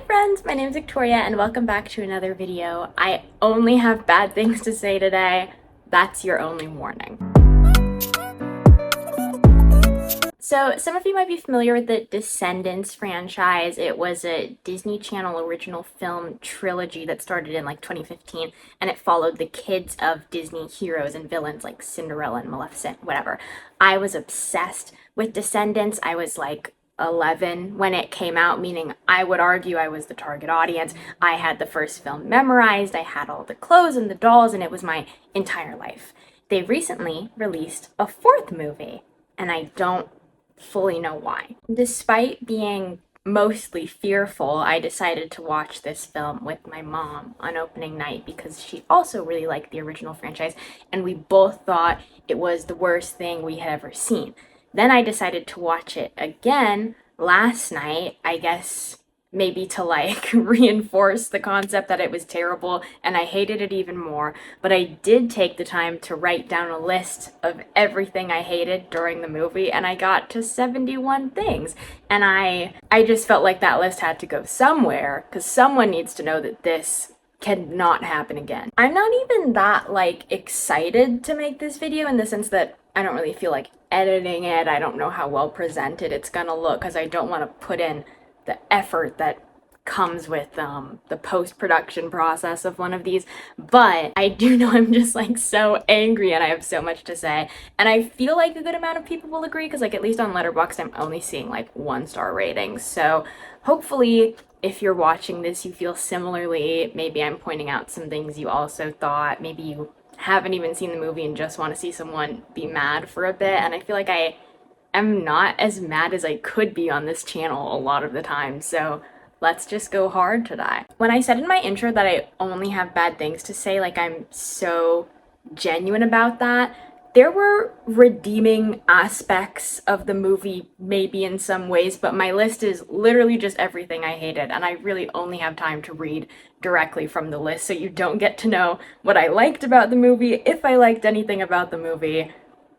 friends, my name is Victoria and welcome back to another video. I only have bad things to say today. That's your only warning. So some of you might be familiar with the Descendants franchise. It was a Disney Channel original film trilogy that started in like 2015, and it followed the kids of Disney heroes and villains like Cinderella and Maleficent, whatever. I was obsessed with Descendants. I was like 11 when it came out, meaning I would argue I was the target audience. I had the first film memorized, I had all the clothes and the dolls, and it was my entire life. They recently released a fourth movie, and I don't fully know why. Despite being mostly fearful, I decided to watch this film with my mom on opening night because she also really liked the original franchise, and we both thought it was the worst thing we had ever seen. Then I decided to watch it again last night, I guess maybe to like reinforce the concept that it was terrible, and I hated it even more. But I did take the time to write down a list of everything I hated during the movie, and I got to 71 things. And I just felt like that list had to go somewhere, because someone needs to know that this cannot happen again. I'm not even that like excited to make this video in the sense that I don't really feel like editing it. I don't know how well presented it's gonna look because I don't want to put in the effort that comes with the post-production process of one of these, but I do know I'm just like so angry and I have so much to say, and I feel like a good amount of people will agree because like at least on Letterboxd I'm only seeing like 1-star ratings. So hopefully if you're watching this you feel similarly. Maybe I'm pointing out some things you also thought. Maybe you haven't even seen the movie and just want to see someone be mad for a bit, and I feel like I am not as mad as I could be on this channel a lot of the time, so let's just go hard today. When I said in my intro that I only have bad things to say, like I'm so genuine about that, there were redeeming aspects of the movie maybe in some ways, but my list is literally just everything I hated, and I really only have time to read directly from the list, so you don't get to know what I liked about the movie, if I liked anything about the movie.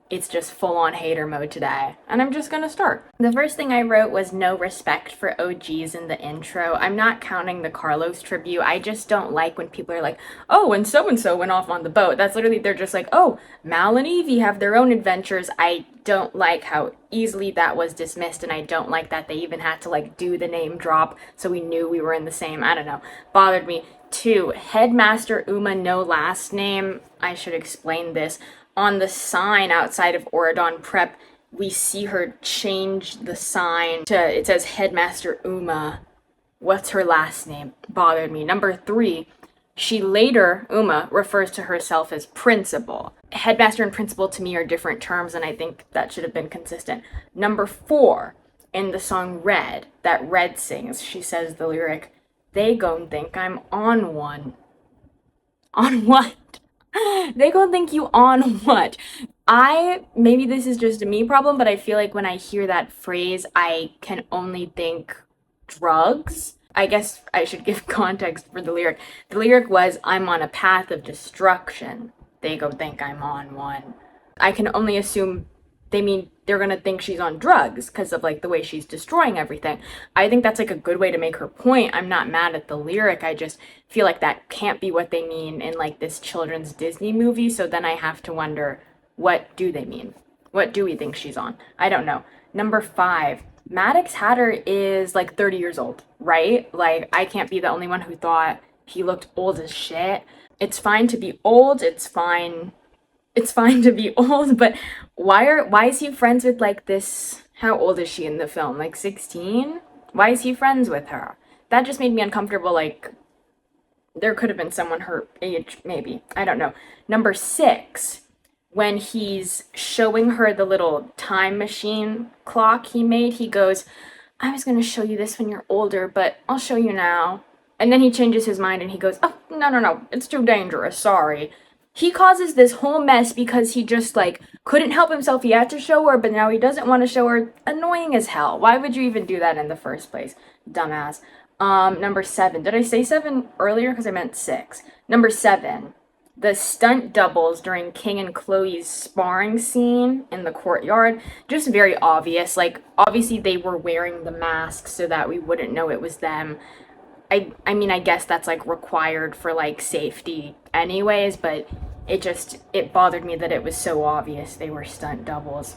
It's just full-on hater mode today, and I'm just gonna start. The first thing I wrote was no respect for OGs in the intro. I'm not counting the Carlos tribute. I just don't like when people are like, oh, and so-and-so went off on the boat. That's literally, they're just like, oh, Mal and Evie have their own adventures. I don't like how easily that was dismissed, and I don't like that they even had to like do the name drop so we knew we were in the same, I don't know, bothered me. 2, Headmaster Uma, no last name. I should explain this. On the sign outside of Oradon Prep, we see her change the sign to, it says Headmaster Uma. What's her last name? Bothered me. Number 3, she later, Uma, refers to herself as principal. Headmaster and principal to me are different terms, and I think that should have been consistent. Number 4, in the song Red, that Red sings, she says the lyric, they gon' think I'm on one. On what? They gonna think you on what? Maybe this is just a me problem, but I feel like when I hear that phrase, I can only think drugs. I guess I should give context for the lyric. The lyric was, I'm on a path of destruction. They go think I'm on one. I can only assume they mean they're gonna think she's on drugs because of like the way she's destroying everything. I think that's like a good way to make her point. I'm not mad at the lyric. I just feel like that can't be what they mean in like this children's Disney movie. So then I have to wonder, what do they mean? What do we think she's on? I don't know. Number 5, Maddox Hatter is like 30 years old, right? Like I can't be the only one who thought he looked old as shit. It's fine to be old. It's fine to be old, but why is he friends with like this, how old is she in the film, like 16? Why is he friends with her? That just made me uncomfortable. Like there could have been someone her age, maybe, I don't know. Number 6, when he's showing her the little time machine clock he made, he goes, I was gonna show you this when you're older, but I'll show you now. And then he changes his mind and he goes, oh, no, it's too dangerous, sorry. He causes this whole mess because he just, like, couldn't help himself. He had to show her, but now he doesn't want to show her. Annoying as hell. Why would you even do that in the first place? Dumbass. Number 7. Did I say 7 earlier? Because I meant 6. Number 7. The stunt doubles during King and Chloe's sparring scene in the courtyard. Just very obvious. Like, obviously they were wearing the masks so that we wouldn't know it was them. I mean, I guess that's like required for like safety anyways, but it bothered me that it was so obvious they were stunt doubles.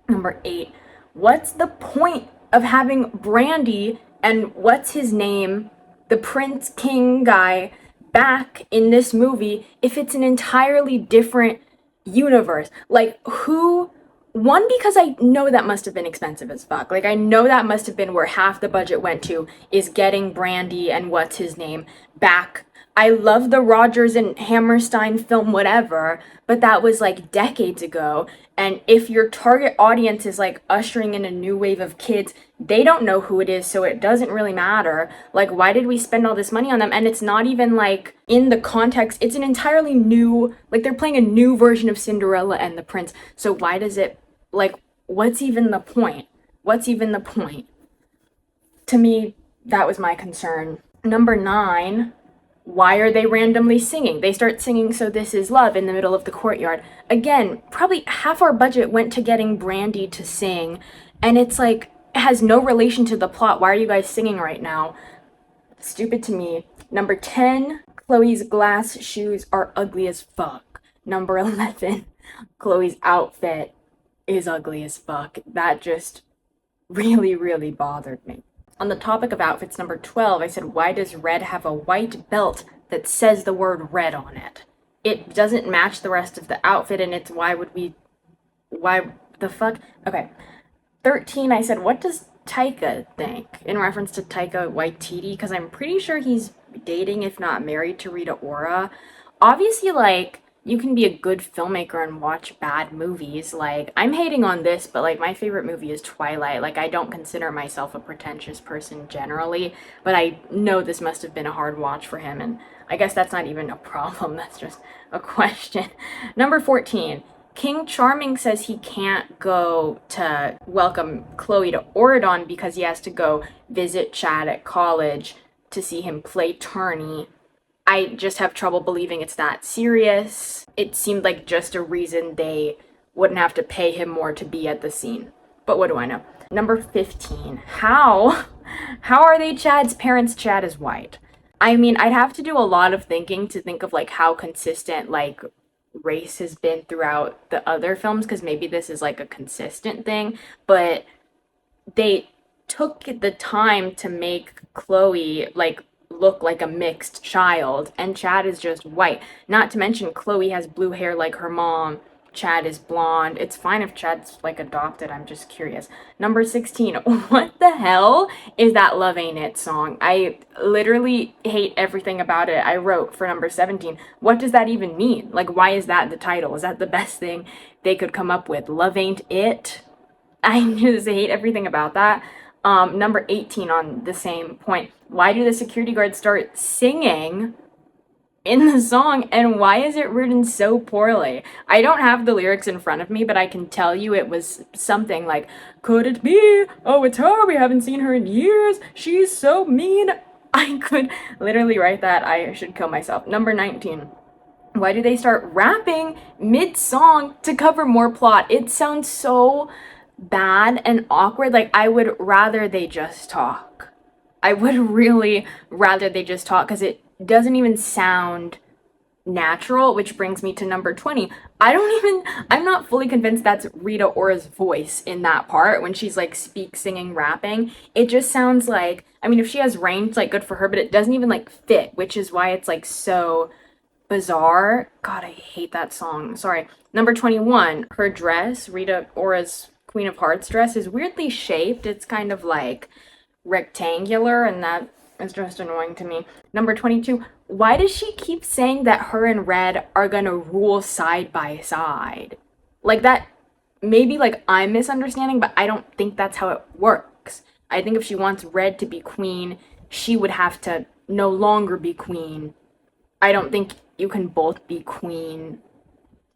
Number 8, what's the point of having Brandy and what's his name, the Prince King guy, back in this movie if it's an entirely different universe? Like, who? One, because I know that must have been expensive as fuck. Like, I know that must have been where half the budget went to, is getting Brandy and what's his name back. I love the Rogers and Hammerstein film, whatever, but that was like decades ago. And if your target audience is like ushering in a new wave of kids, they don't know who it is, so it doesn't really matter. Like, why did we spend all this money on them? And it's not even like in the context, it's an entirely new, like, they're playing a new version of Cinderella and the Prince. So why does it, like, what's even the point? What's even the point? To me, that was my concern. Number 9, why are they randomly singing? They start singing So This Is Love in the middle of the courtyard. Again, probably half our budget went to getting Brandy to sing, and it's like, it has no relation to the plot. Why are you guys singing right now? Stupid to me. Number 10, Chloe's glass shoes are ugly as fuck. Number 11, Chloe's outfit is ugly as fuck. That just really, really bothered me. On the topic of outfits, number 12, I said, why does red have a white belt that says the word red on it? It doesn't match the rest of the outfit, and it's why the fuck? Okay. 13, I said, what does Taika think? In reference to Taika Waititi, because I'm pretty sure he's dating, if not married, to Rita Ora. Obviously, like, you can be a good filmmaker and watch bad movies. Like, I'm hating on this, but like, my favorite movie is Twilight. Like, I don't consider myself a pretentious person generally, but I know this must have been a hard watch for him, and I guess that's not even a problem, that's just a question. Number 14, King Charming says he can't go to welcome Chloe to Oridon because he has to go visit Chad at college to see him play tourney. I just have trouble believing it's that serious. It seemed like just a reason they wouldn't have to pay him more to be at the scene. But what do I know? Number 15. How are they Chad's parents? Chad is white. I mean, I'd have to do a lot of thinking to think of like how consistent like race has been throughout the other films, because maybe this is like a consistent thing, but they took the time to make Chloe like look like a mixed child, and Chad is just white. Not to mention Chloe has blue hair like her mom. Chad is blonde. It's fine if Chad's like adopted. I'm just curious. Number 16. What the hell is that Love Ain't It song? I literally hate everything about it. I wrote for number 17. What does that even mean? Like, why is that the title? Is that the best thing they could come up with? Love Ain't It? I just hate everything about that. Number 18 on the same point. Why do the security guards start singing in the song, and why is it written so poorly? I don't have the lyrics in front of me, but I can tell you it was something like, could it be? Oh, it's her. We haven't seen her in years. She's so mean. I could literally write that. I should kill myself. Number 19. Why do they start rapping mid-song to cover more plot? It sounds so bad and awkward. Like, I would rather they just talk. I would really rather they just talk, because it doesn't even sound natural, which brings me to number 20. I'm not fully convinced that's Rita Ora's voice in that part when she's like singing, rapping. It just sounds like, I mean, if she has range, like, good for her, but it doesn't even like fit, which is why it's like so bizarre. God, I hate that song. Sorry. Number 21, her dress, Rita Ora's Queen of Hearts dress, is weirdly shaped. It's kind of like rectangular, and that is just annoying to me. Number 22, why does she keep saying that her and Red are gonna rule side by side? Like, that, maybe like I'm misunderstanding, but I don't think that's how it works. I think if she wants Red to be queen, she would have to no longer be queen. I don't think you can both be queen.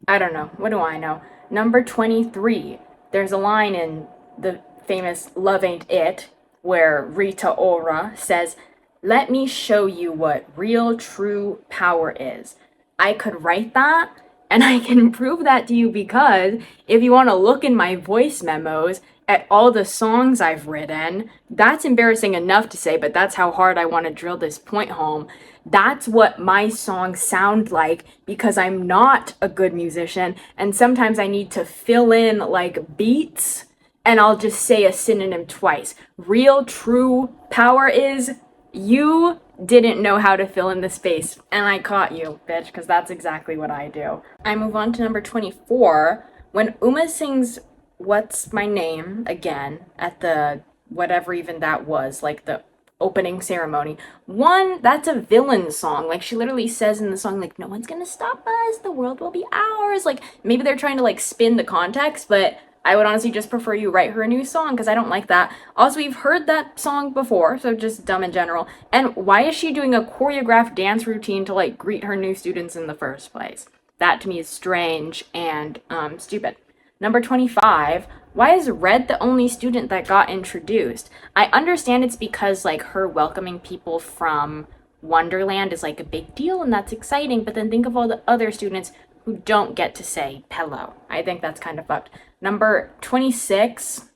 I don't know. What do I know? Number 23, there's a line in the famous Love Ain't It where Rita Ora says, let me show you what real true power is. I could write that, and I can prove that to you, because if you want to look in my voice memos, at all the songs I've written. That's embarrassing enough to say, but that's how hard I want to drill this point home. That's what my songs sound like because I'm not a good musician, and sometimes I need to fill in like beats, and I'll just say a synonym twice. Real true power is you didn't know how to fill in the space, and I caught you, bitch, because that's exactly what I do. I move on to number 24. When Uma sings What's My Name again at the whatever even that was, like the opening ceremony. One, that's a villain song. Like she literally says in the song, like, no one's gonna stop us, the world will be ours. Like maybe they're trying to like spin the context, but I would honestly just prefer you write her a new song because I don't like that. Also, we've heard that song before, so just dumb in general. And why is she doing a choreographed dance routine to like greet her new students in the first place? That to me is strange and stupid. Number 25, why is Red the only student that got introduced? I understand it's because like her welcoming people from Wonderland is like a big deal and that's exciting, but then think of all the other students who don't get to say hello. I think that's kind of fucked. Number 26,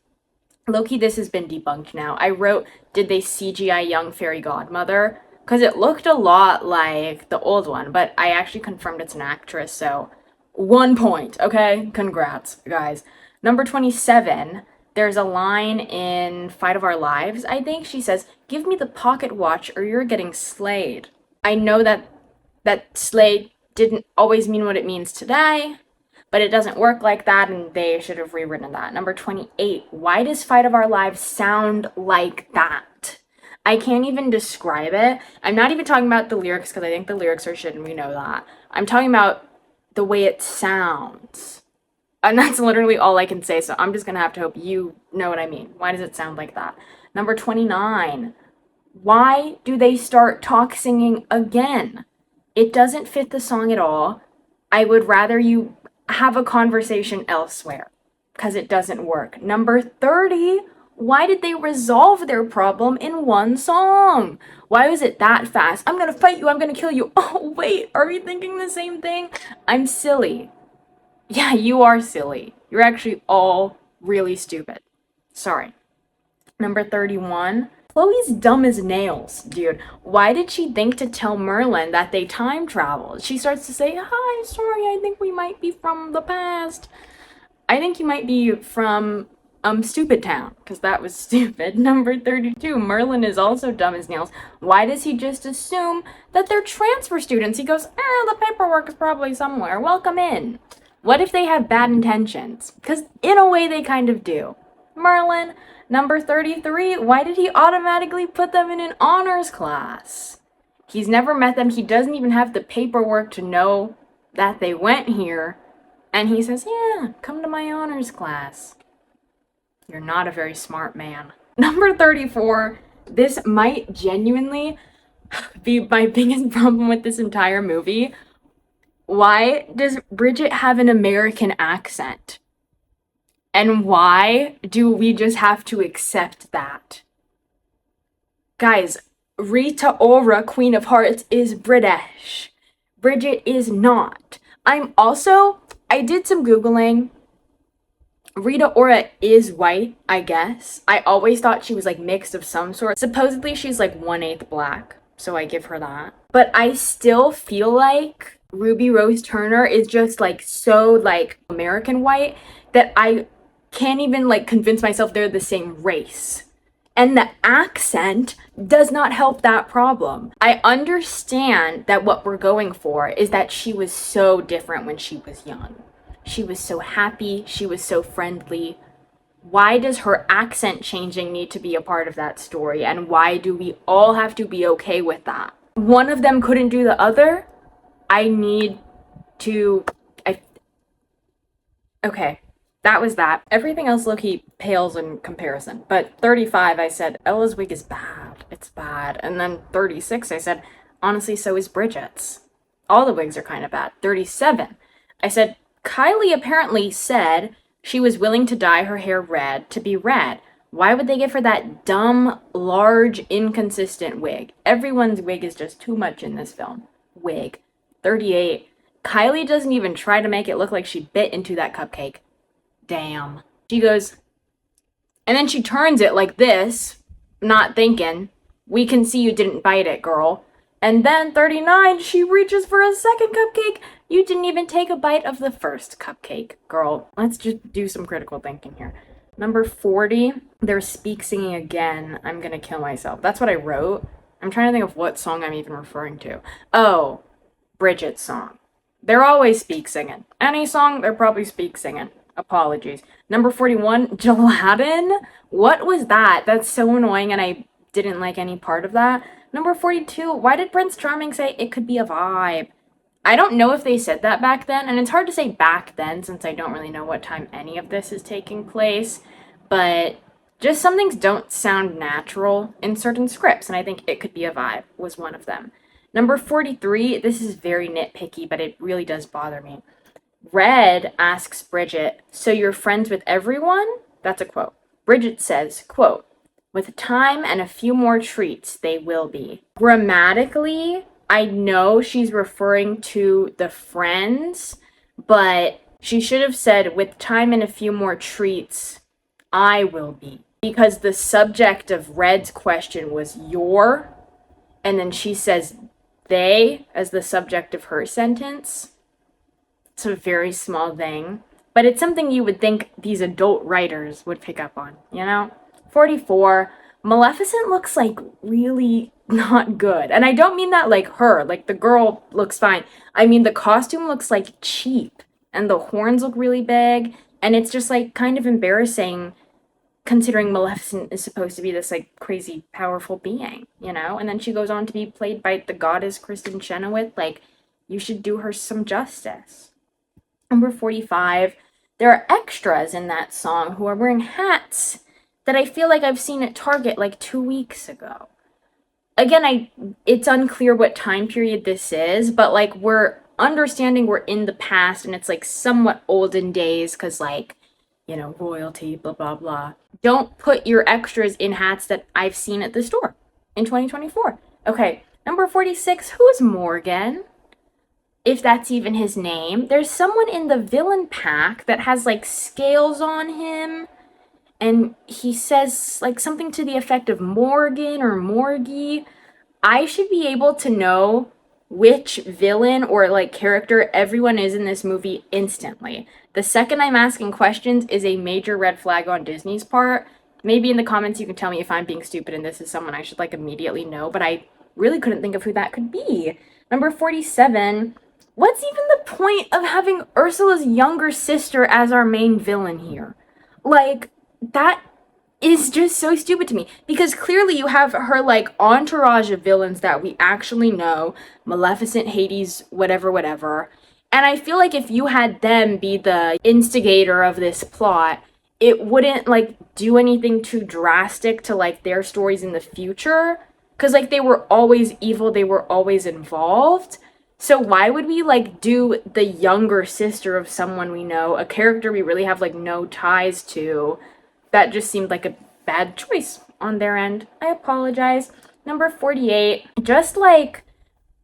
low-key, this has been debunked now. I wrote, did they CGI young fairy godmother? Because it looked a lot like the old one, but I actually confirmed it's an actress, so 1 point, okay? Congrats, guys. Number 27, there's a line in Fight of Our Lives, I think. She says, give me the pocket watch or you're getting slayed. I know that slayed didn't always mean what it means today, but it doesn't work like that, and they should have rewritten that. Number 28, why does Fight of Our Lives sound like that? I can't even describe it. I'm not even talking about the lyrics, because I think the lyrics are shit, and we know that. I'm talking about the way it sounds. And that's literally all I can say, so I'm just gonna have to hope you know what I mean. Why does it sound like that? Number 29, why do they start talk singing again? It doesn't fit the song at all. I would rather you have a conversation elsewhere because it doesn't work. Number 30, why did they resolve their problem in one song? Why was it that fast? I'm gonna fight you, I'm gonna kill you. Oh, wait, are we thinking the same thing? I'm silly. Yeah, you are silly. You're actually all really stupid. Sorry. Number 31, Chloe's dumb as nails, dude. Why did she think to tell Merlin that they time traveled? She starts to say, hi, sorry, I think we might be from the past. I think you might be from Stupid Town, because that was stupid. Number 32, Merlin is also dumb as nails. Why does he just assume that they're transfer students? He goes, the paperwork is probably somewhere. Welcome in. What if they have bad intentions? Because in a way they kind of do. Merlin. Number 33, why did he automatically put them in an honors class? He's never met them. He doesn't even have the paperwork to know that they went here. And he says, yeah, come to my honors class. You're not a very smart man. Number 34, this might genuinely be my biggest problem with this entire movie. Why does Bridget have an American accent? And why do we just have to accept that? Guys, Rita Ora, Queen of Hearts, is British. Bridget is not. I did some Googling. Rita Ora is white, I guess. I always thought she was like mixed of some sort. Supposedly she's like 1/8 black, so I give her that. But I still feel like Ruby Rose Turner is just like so like American white that I can't even like convince myself they're the same race. And the accent does not help that problem. I understand that what we're going for is that she was so different when she was young. She was so happy, she was so friendly. Why does her accent changing need to be a part of that story? And why do we all have to be okay with that? One of them couldn't do the other. I need to... Okay, that was that. Everything else low-key pales in comparison. But 35, I said, Ella's wig is bad. It's bad. And then 36, I said, honestly, so is Bridget's. All the wigs are kind of bad. 37, I said, Kylie apparently said she was willing to dye her hair red to be red. Why would they give her that dumb, large, inconsistent wig? Everyone's wig is just too much in this film. Wig. 38. Kylie doesn't even try to make it look like she bit into that cupcake. Damn. She goes, And then she turns it like this, not thinking. We can see you didn't bite it, girl. And then 39, she reaches for a second cupcake. You didn't even take a bite of the first cupcake, girl. Let's just do some critical thinking here. Number 40, they're speak singing again. I'm gonna kill myself. That's what I wrote. I'm trying to think of what song I'm even referring to. Oh, Bridget's song. They're always speak singing. Any song, they're probably speak singing. Apologies. Number 41, Gelatin? What was that? That's so annoying and I didn't like any part of that. Number 42, why did Prince Charming say it could be a vibe? I don't know if they said that back then, and it's hard to say back then since I don't really know what time any of this is taking place, but just some things don't sound natural in certain scripts, and I think it could be a vibe was one of them. Number 43, this is very nitpicky, but it really does bother me. Red asks Bridget, so you're friends with everyone? That's a quote. Bridget says, quote, with time and a few more treats, they will be. Grammatically, I know she's referring to the friends, but she should have said, with time and a few more treats, I will be. Because the subject of Red's question was your, and then she says they as the subject of her sentence. It's a very small thing, but it's something you would think these adult writers would pick up on, you know? 44, Maleficent looks like really not good. And I don't mean that like her, like the girl looks fine. I mean the costume looks like cheap and the horns look really big and it's just like kind of embarrassing considering Maleficent is supposed to be this like crazy powerful being, you know? And then she goes on to be played by the goddess Kristen Chenoweth. Like you should do her some justice. Number 45, there are extras in that song who are wearing hats that I feel like I've seen at Target like 2 weeks ago. Again, it's unclear what time period this is, but like we're understanding we're in the past and it's like somewhat olden days because like, you know, royalty, blah, blah, blah. Don't put your extras in hats that I've seen at the store in 2024. Okay, number 46, who's Morgan? If that's even his name. There's someone in the villain pack that has like scales on him and he says like something to the effect of Morgan or Morgie. I should be able to know which villain or like character everyone is in this movie instantly. The second I'm asking questions is a major red flag on Disney's part. Maybe in the comments you can tell me if I'm being stupid and this is someone I should like immediately know, but I really couldn't think of who that could be. Number 47, what's even the point of having Ursula's younger sister as our main villain here? Like, that is just so stupid to me. Because clearly you have her, like, entourage of villains that we actually know. Maleficent, Hades, whatever, whatever. And I feel like if you had them be the instigator of this plot, it wouldn't, like, do anything too drastic to, like, their stories in the future. Because, like, they were always evil. They were always involved. So why would we like do the younger sister of someone we know, a character we really have like no ties to? That just seemed like a bad choice on their end. I apologize. Number 48, just like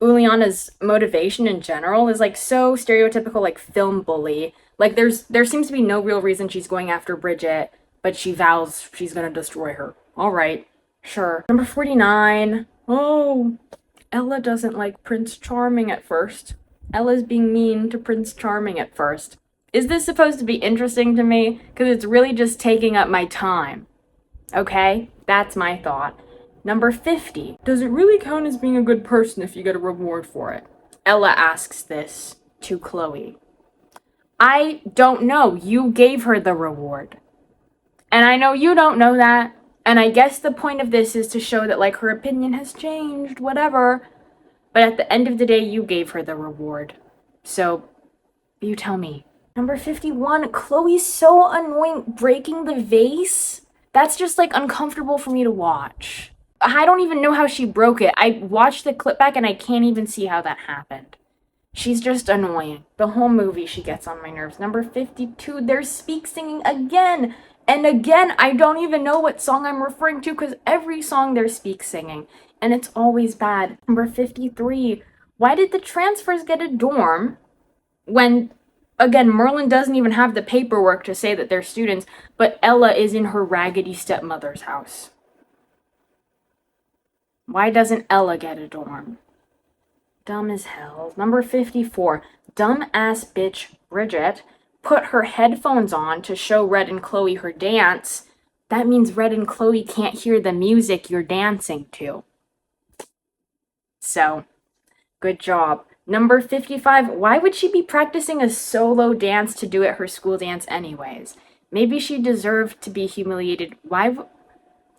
Uliana's motivation in general is like so stereotypical like film bully. Like there seems to be no real reason she's going after Bridget, but she vows she's gonna destroy her. All right, sure. Number 49, oh, Ella doesn't like Prince Charming at first. Ella's being mean to Prince Charming at first. Is this supposed to be interesting to me? Because it's really just taking up my time. Okay? That's my thought. Number 50. Does it really count as being a good person if you get a reward for it? Ella asks this to Chloe. I don't know. You gave her the reward. And I know you don't know that. And I guess the point of this is to show that, like, her opinion has changed, whatever. But at the end of the day, you gave her the reward. So, you tell me. Number 51, Chloe's so annoying breaking the vase. That's just, like, uncomfortable for me to watch. I don't even know how she broke it. I watched the clip back and I can't even see how that happened. She's just annoying. The whole movie, she gets on my nerves. Number 52, there's speak singing again. And again, I don't even know what song I'm referring to because every song there's speak singing. And it's always bad. Number 53, why did the transfers get a dorm when Again, Merlin doesn't even have the paperwork to say that they're students, but Ella is in her raggedy stepmother's house. Why doesn't Ella get a dorm? Dumb as hell. Number 54. Dumb-ass bitch Bridget put her headphones on to show Red and Chloe her dance. That means Red and Chloe can't hear the music you're dancing to. So, good job. Number 55. Why would she be practicing a solo dance to do at her school dance anyways? Maybe she deserved to be humiliated. Why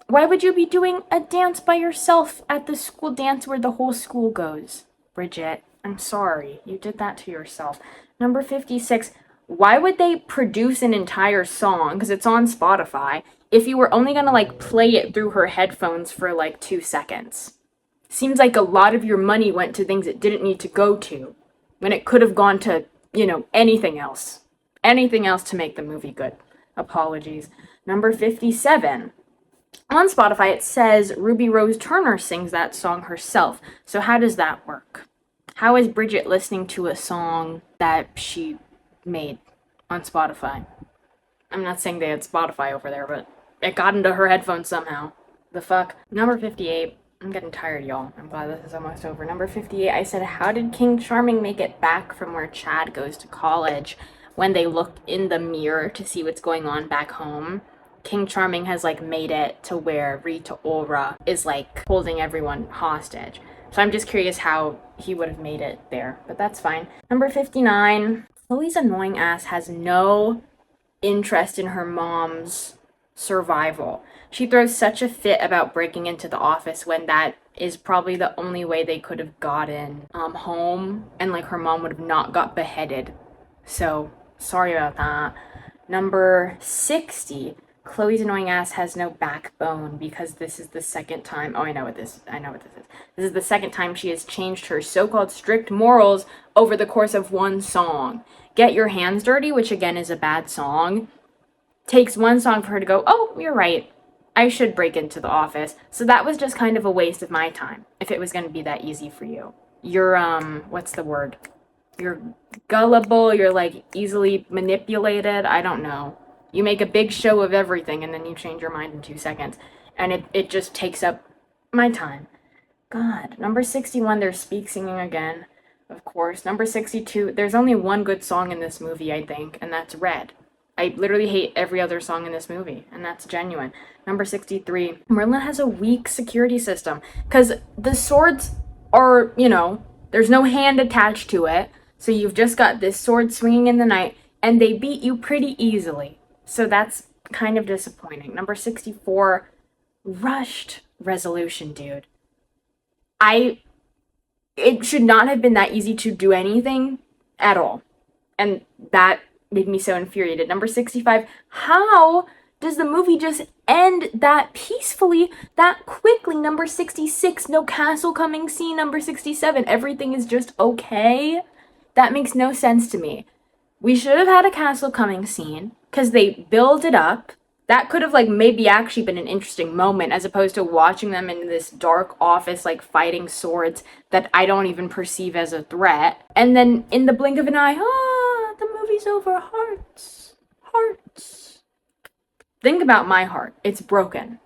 would you be doing a dance by yourself at the school dance where the whole school goes? Bridget, I'm sorry. You did that to yourself. Number 56. Why would they produce an entire song, because it's on Spotify, if you were only gonna, like, play it through her headphones for, like, 2 seconds? Seems like a lot of your money went to things it didn't need to go to, when it could have gone to, anything else. Anything else to make the movie good. Apologies. Number 57. On Spotify, it says Ruby Rose Turner sings that song herself. So how does that work? How is Bridget listening to a song that she made on Spotify? I'm not saying they had Spotify over there, but it got into her headphones somehow. The fuck? Number 58. I'm getting tired, y'all. I'm glad this is almost over. Number 58, I said, how did King Charming make it back from where Chad goes to college when they look in the mirror to see what's going on back home? King Charming has, like, made it to where Rita Ora is, like, holding everyone hostage. So I'm just curious how he would have made it there, but that's fine. Number 59, Chloe's annoying ass has no interest in her mom's survival. She throws such a fit about breaking into the office when that is probably the only way they could have gotten home, and, like, her mom would have not got beheaded. So, sorry about that. Number 60. Chloe's annoying ass has no backbone because this is the second time. Oh, I know what this is. This is the second time she has changed her so-called strict morals over the course of one song. Get Your Hands Dirty, which again is a bad song, takes one song for her to go, oh, you're right, I should break into the office. So that was just kind of a waste of my time if it was going to be that easy for you. You're, what's the word? You're gullible, you're, like, easily manipulated, I don't know. You make a big show of everything and then you change your mind in 2 seconds. And it just takes up my time. God. Number 61, there's Speak singing again, of course. Number 62, there's only one good song in this movie, I think, and that's Red. I literally hate every other song in this movie, and that's genuine. Number 63, Merlin has a weak security system. Because the swords are, there's no hand attached to it. So you've just got this sword swinging in the night, and they beat you pretty easily. So that's kind of disappointing. Number 64, rushed resolution, dude. It should not have been that easy to do anything at all. And that made me so infuriated. Number 65, how does the movie just end that peacefully, that quickly? Number 66, no castle coming scene. Number 67, everything is just okay. That makes no sense to me. We should have had a castle coming scene, because they build it up. That could have, like, maybe actually been an interesting moment, as opposed to watching them in this dark office, like, fighting swords that I don't even perceive as a threat. And then, in the blink of an eye, the movie's over. Hearts. Hearts. Think about my heart. It's broken.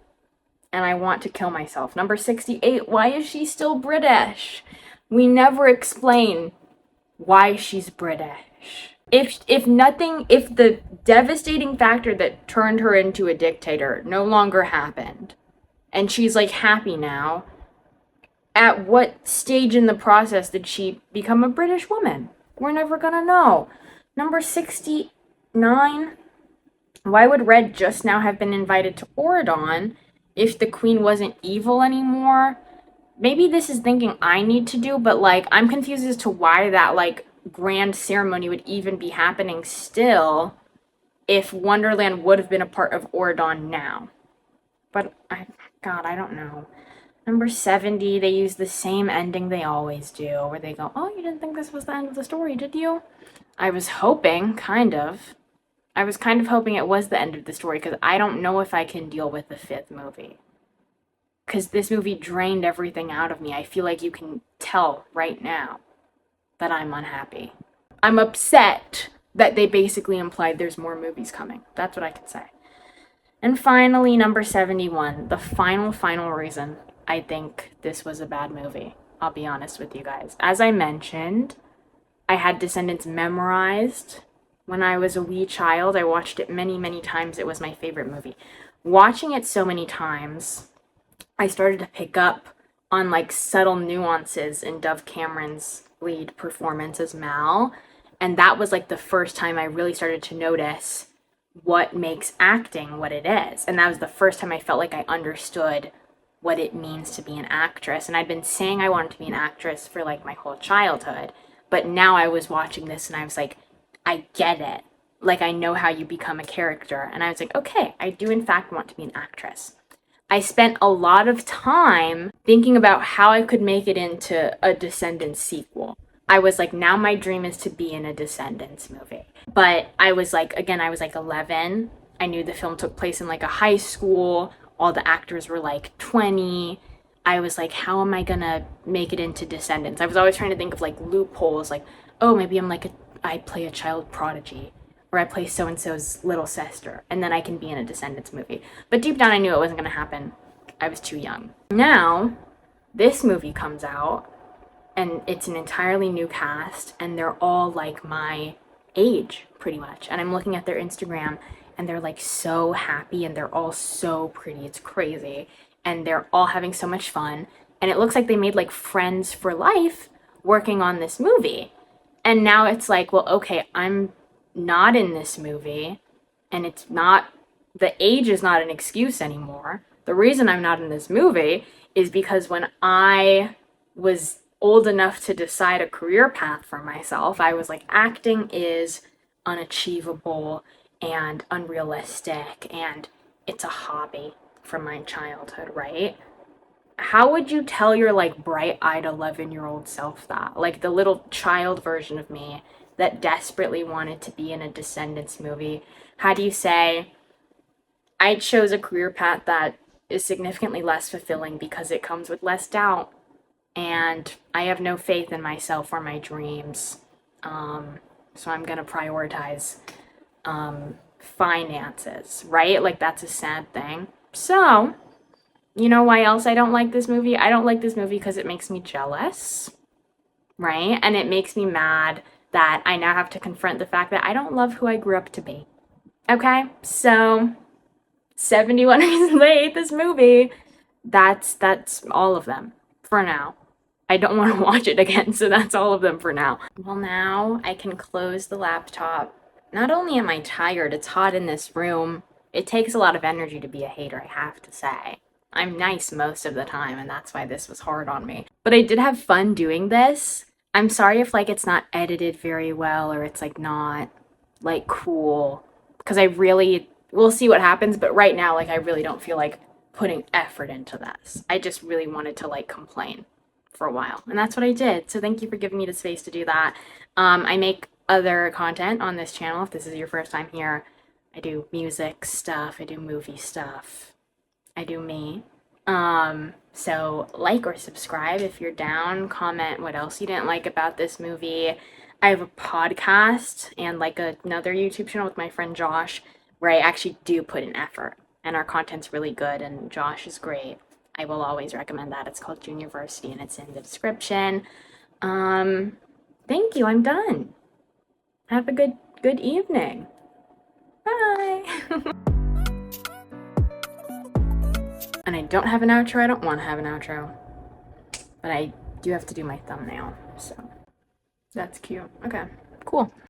And I want to kill myself. Number 68, why is she still British? We never explain why she's British. If the devastating factor that turned her into a dictator no longer happened, and she's, like, happy now, at what stage in the process did she become a British woman? We're never gonna know. Number 69, why would Red just now have been invited to Oridon if the queen wasn't evil anymore? Maybe this is thinking I need to do, but, like, I'm confused as to why that, like, grand ceremony would even be happening still if Wonderland would have been a part of Oridon now. But, I don't know. Number 70, they use the same ending they always do, where they go, oh, you didn't think this was the end of the story, did you? I was hoping, kind of. I was kind of hoping it was the end of the story, because I don't know if I can deal with the 5th movie. Because this movie drained everything out of me. I feel like you can tell right now that I'm unhappy. I'm upset that they basically implied there's more movies coming. That's what I can say. And finally, number 71, the final reason I think this was a bad movie. I'll be honest with you guys. As I mentioned, I had Descendants memorized when I was a wee child. I watched it many, many times. It was my favorite movie. Watching it so many times, I started to pick up on like subtle nuances in Dove Cameron's lead performance as Mal. And that was like the first time I really started to notice what makes acting what it is. And that was the first time I felt like I understood what it means to be an actress. And I'd been saying I wanted to be an actress for like my whole childhood. But now I was watching this and I was like, I get it. Like, I know how you become a character. And I was like, okay, I do in fact want to be an actress. I spent a lot of time thinking about how I could make it into a Descendants sequel. I was like, now my dream is to be in a Descendants movie. But I was like, again, I was like 11. I knew the film took place in like a high school. All the actors were like 20. I was like, how am I gonna make it into Descendants? I was always trying to think of like loopholes, like, oh, maybe I play a child prodigy, or I play so-and-so's little sister, and then I can be in a Descendants movie. But deep down I knew it wasn't gonna happen. I was too young. Now, this movie comes out, and it's an entirely new cast, and they're all like my age, pretty much. And I'm looking at their Instagram, and they're like so happy, and they're all so pretty. It's crazy. And they're all having so much fun. And it looks like they made like friends for life working on this movie. And now it's like, well, okay, I'm not in this movie, and it's not, the age is not an excuse anymore. The reason I'm not in this movie is because when I was old enough to decide a career path for myself, I was like, acting is unachievable and unrealistic, and it's a hobby from my childhood, right? How would you tell your like bright-eyed 11-year-old self that? Like the little child version of me that desperately wanted to be in a Descendants movie. How do you say, I chose a career path that is significantly less fulfilling because it comes with less doubt, and I have no faith in myself or my dreams. So I'm gonna prioritize finances, right? Like that's a sad thing. So, you know why else I don't like this movie? I don't like this movie because it makes me jealous, right? And it makes me mad that I now have to confront the fact that I don't love who I grew up to be. Okay? So, 71 reasons I hate this movie. That's all of them for now. I don't want to watch it again, so that's all of them for now. Well, now I can close the laptop. Not only am I tired, it's hot in this room. It takes a lot of energy to be a hater, I have to say. I'm nice most of the time, and that's why this was hard on me. But I did have fun doing this. I'm sorry if like it's not edited very well, or it's like not like cool, because we'll see what happens, but right now like I really don't feel like putting effort into this. I just really wanted to like complain for a while, and that's what I did. So thank you for giving me the space to do that. I make other content on this channel. If this is your first time here, I do music stuff, I do movie stuff, I do me. So like or subscribe if you're down. Comment what else you didn't like about this movie. I have a podcast and like another YouTube channel with my friend Josh where I actually do put in effort, and our content's really good, and Josh is great. I will always recommend that. It's called Juniversity, and it's in the description. Thank you. I'm done. Have a good evening. Bye. And I don't have an outro. I don't want to have an outro. But I do have to do my thumbnail, so that's cute. Okay, cool.